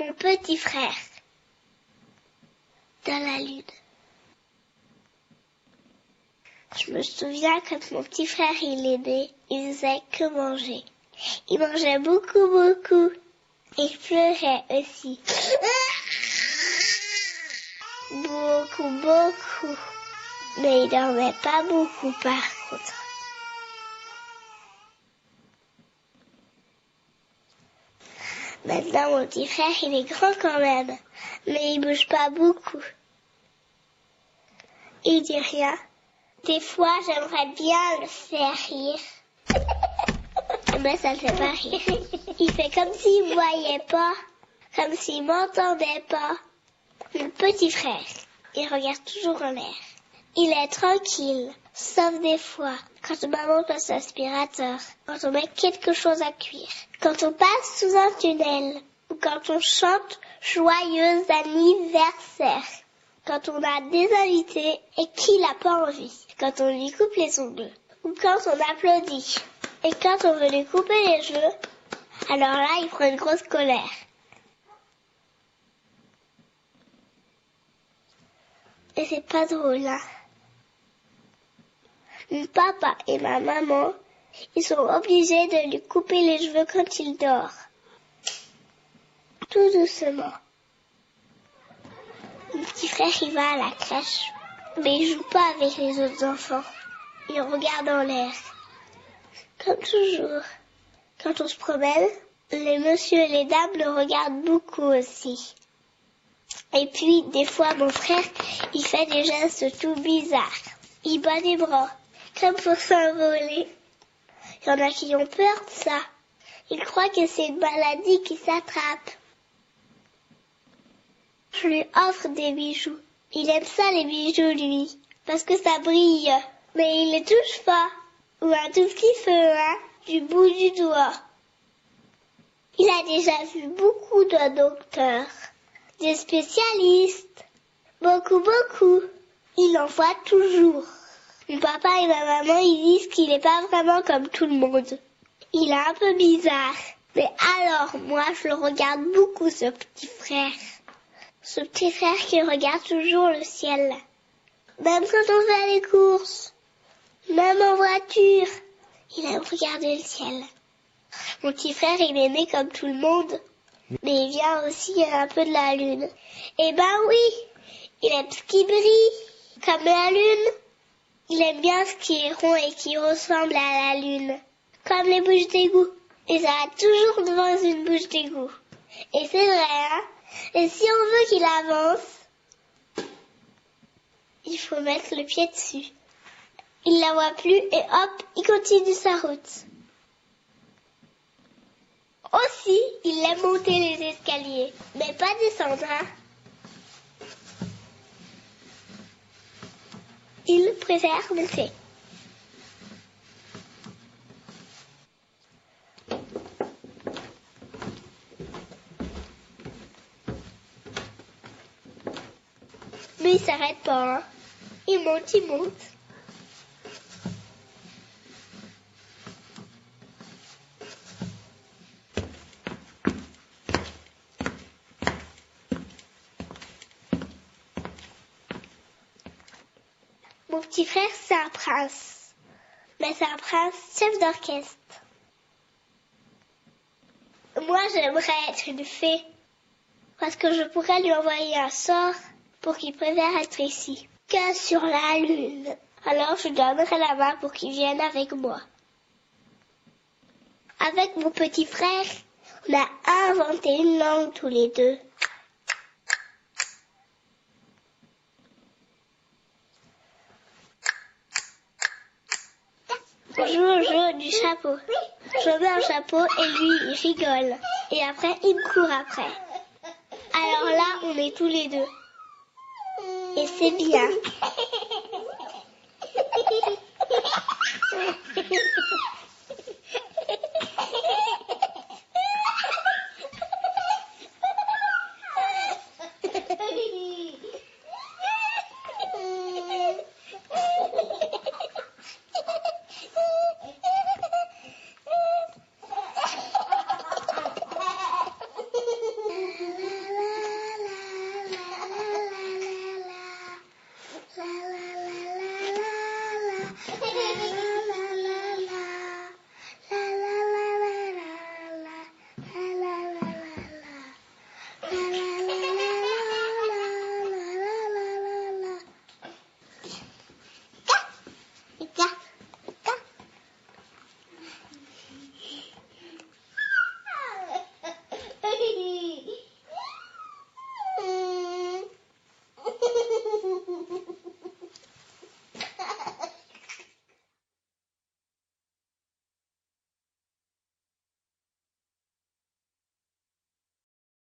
Mon petit frère. Dans la lune. Je me souviens quand mon petit frère il est né, il faisait que manger. Il mangeait beaucoup, beaucoup. Il pleurait aussi. Beaucoup, beaucoup. Mais il dormait pas beaucoup par contre. Maintenant, mon petit frère, il est grand quand même. Mais il bouge pas beaucoup. Il dit rien. Des fois, j'aimerais bien le faire rire. Mais ça ne fait pas rire. Il fait comme s'il ne voyait pas. Comme s'il m'entendait pas. Mon petit frère, il regarde toujours en l'air. Il est tranquille, sauf des fois, quand maman passe l'aspirateur, quand on met quelque chose à cuire, quand on passe sous un tunnel, ou quand on chante joyeux anniversaire, quand on a des invités et qu'il n'a pas envie, quand on lui coupe les ongles, ou quand on applaudit, et quand on veut lui couper les cheveux, alors là, il prend une grosse colère. Et c'est pas drôle, hein. Mon papa et ma maman, ils sont obligés de lui couper les cheveux quand il dort. Tout doucement. Mon petit frère, il va à la crèche, mais il joue pas avec les autres enfants. Il regarde en l'air. Comme toujours. Quand on se promène, les messieurs et les dames le regardent beaucoup aussi. Et puis, des fois, mon frère, il fait des gestes tout bizarres. Il bat des bras, comme pour s'envoler. Il y en a qui ont peur de ça. Ils croient que c'est une maladie qui s'attrape. Je lui offre des bijoux. Il aime ça, les bijoux, lui, parce que ça brille. Mais il les touche pas. Ou un tout petit feu, hein, du bout du doigt. Il a déjà vu beaucoup de docteurs. Des spécialistes. Beaucoup, beaucoup. Il en voit toujours. Mon papa et ma maman, ils disent qu'il n'est pas vraiment comme tout le monde. Il est un peu bizarre. Mais alors, moi, je le regarde beaucoup, ce petit frère. Ce petit frère qui regarde toujours le ciel. Même quand on fait les courses. Même en voiture. Il aime regarder le ciel. Mon petit frère, il est né comme tout le monde. Mais il vient aussi un peu de la lune. Eh ben oui, il aime ce qui brille, comme la lune. Il aime bien ce qui est rond et qui ressemble à la lune, comme les bouches d'égout. Il s'arrête toujours devant une bouche d'égout. Et c'est vrai, hein. Et si on veut qu'il avance, il faut mettre le pied dessus. Il la voit plus et hop, il continue sa route. Aussi, il aime monter les escaliers, mais pas descendre, hein. Il préfère monter. Mais il s'arrête pas, hein. Il monte, il monte. Mon petit frère, c'est un prince. Mais c'est un prince chef d'orchestre. Moi, j'aimerais être une fée. Parce que je pourrais lui envoyer un sort pour qu'il préfère être ici que sur la lune. Alors, je donnerai la main pour qu'il vienne avec moi. Avec mon petit frère, on a inventé une langue tous les deux. On joue au jeu du chapeau. Je mets un chapeau et lui, il rigole. Et après, il me court après. Alors là, on est tous les deux. Et c'est bien.